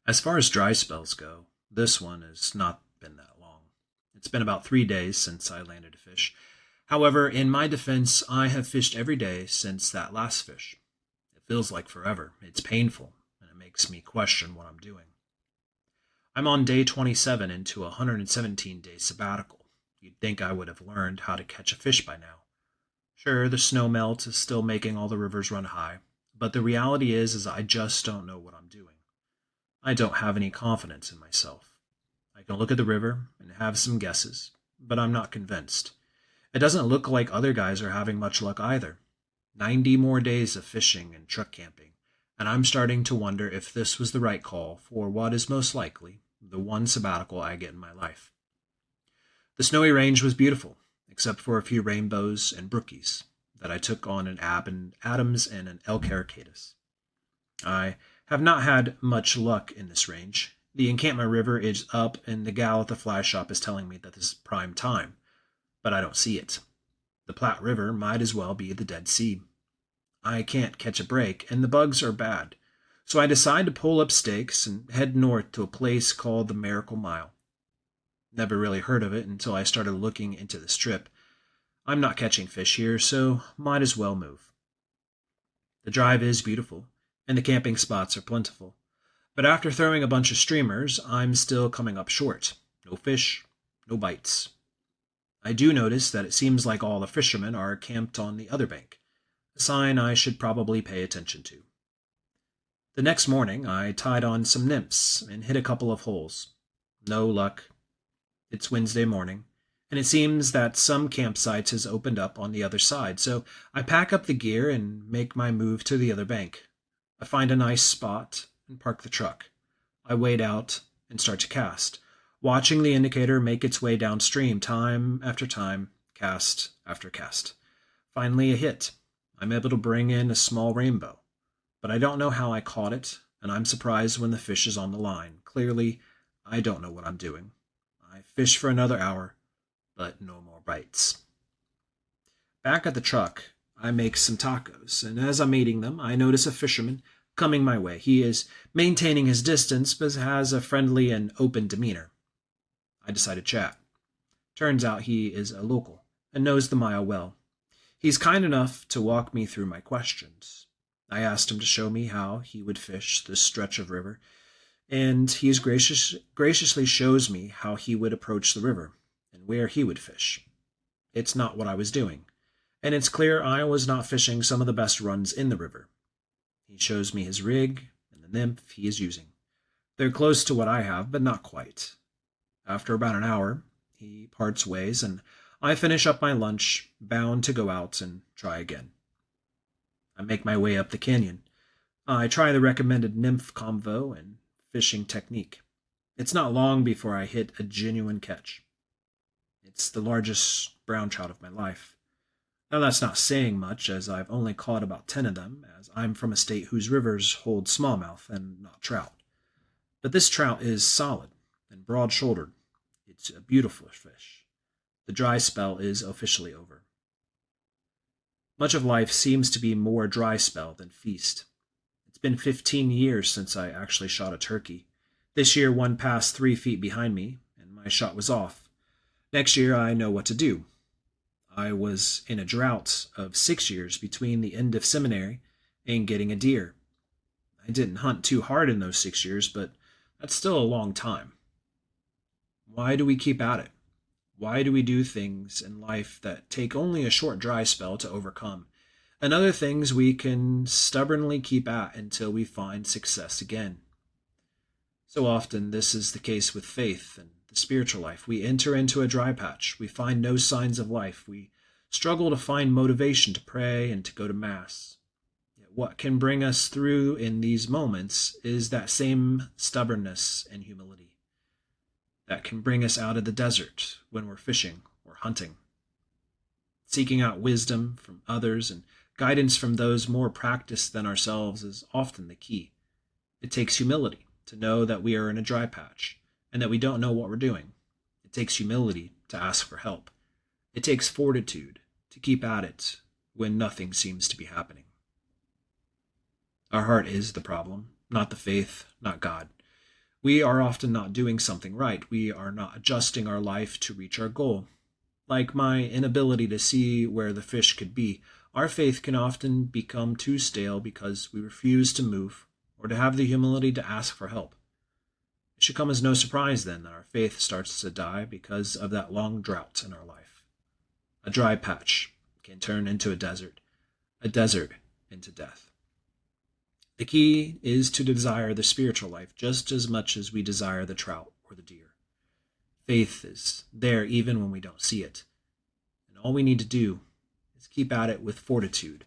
As far as dry spells go, this one has not been that long. It's been about 3 days since I landed a fish. However, in my defense, I have fished every day since that last fish. It feels like forever. It's painful, and it makes me question what I'm doing. I'm on day 27 into a 117-day sabbatical. You'd think I would have learned how to catch a fish by now. Sure, the snow melt is still making all the rivers run high, but the reality is I just don't know what I'm doing. I don't have any confidence in myself. I can look at the river and have some guesses, but I'm not convinced. It doesn't look like other guys are having much luck either. 90 more days of fishing and truck camping, and I'm starting to wonder if this was the right call for what is most likely the one sabbatical I get in my life. The snowy range was beautiful, except for a few rainbows and brookies that I took on an Adams and an Elk Caricatus. I have not had much luck in this range. The encampment river is up, and the gal at the fly shop is telling me that this is prime time, but I don't see it. The Platte River might as well be the Dead Sea. I can't catch a break, and the bugs are bad, so I decide to pull up stakes and head north to a place called the Miracle Mile. Never really heard of it until I started looking into the strip. I'm not catching fish here, so might as well move. The drive is beautiful, and the camping spots are plentiful. But after throwing a bunch of streamers, I'm still coming up short. No fish, no bites. I do notice that it seems like all the fishermen are camped on the other bank, a sign I should probably pay attention to. The next morning, I tied on some nymphs and hit a couple of holes. No luck. It's Wednesday morning, and it seems that some campsites has opened up on the other side, so I pack up the gear and make my move to the other bank. I find a nice spot and park the truck. I wade out and start to cast, watching the indicator make its way downstream time after time, cast after cast. Finally, a hit. I'm able to bring in a small rainbow, but I don't know how I caught it, and I'm surprised when the fish is on the line. Clearly, I don't know what I'm doing. I fish for another hour, but no more bites. Back at the truck, I make some tacos, and as I'm eating them, I notice a fisherman coming my way. He is maintaining his distance, but has a friendly and open demeanor. I decide to chat. Turns out he is a local and knows the mile well. He's kind enough to walk me through my questions. I asked him to show me how he would fish this stretch of river, and he graciously shows me how he would approach the river and where he would fish. It's not what I was doing, and it's clear I was not fishing some of the best runs in the river. He shows me his rig and the nymph he is using. They're close to what I have, but not quite. After about an hour, he parts ways, and I finish up my lunch, bound to go out and try again. I make my way up the canyon. I try the recommended nymph convo and fishing technique. It's not long before I hit a genuine catch. It's the largest brown trout of my life. Now that's not saying much, as I've only caught about 10 of them, as I'm from a state whose rivers hold smallmouth and not trout. But this trout is solid and broad-shouldered. It's a beautiful fish. The dry spell is officially over. Much of life seems to be more dry spell than feast. It's been 15 years since I actually shot a turkey. This year one passed 3 feet behind me, and my shot was off. Next year I know what to do. I was in a drought of 6 years between the end of seminary and getting a deer. I didn't hunt too hard in those 6 years, but that's still a long time. Why do we keep at it? Why do we do things in life that take only a short dry spell to overcome, and other things we can stubbornly keep at until we find success again? So often this is the case with faith and the spiritual life. We enter into a dry patch. We find no signs of life. We struggle to find motivation to pray and to go to Mass. Yet what can bring us through in these moments is that same stubbornness and humility that can bring us out of the desert when we're fishing or hunting. Seeking out wisdom from others and guidance from those more practiced than ourselves is often the key. It takes humility to know that we are in a dry patch and that we don't know what we're doing. It takes humility to ask for help. It takes fortitude to keep at it when nothing seems to be happening. Our heart is the problem, not the faith, not God. We are often not doing something right. We are not adjusting our life to reach our goal. Like my inability to see where the fish could be, our faith can often become too stale because we refuse to move or to have the humility to ask for help. It should come as no surprise then that our faith starts to die because of that long drought in our life. A dry patch can turn into a desert into death. The key is to desire the spiritual life just as much as we desire the trout or the deer. Faith is there even when we don't see it. And all we need to do is keep at it with fortitude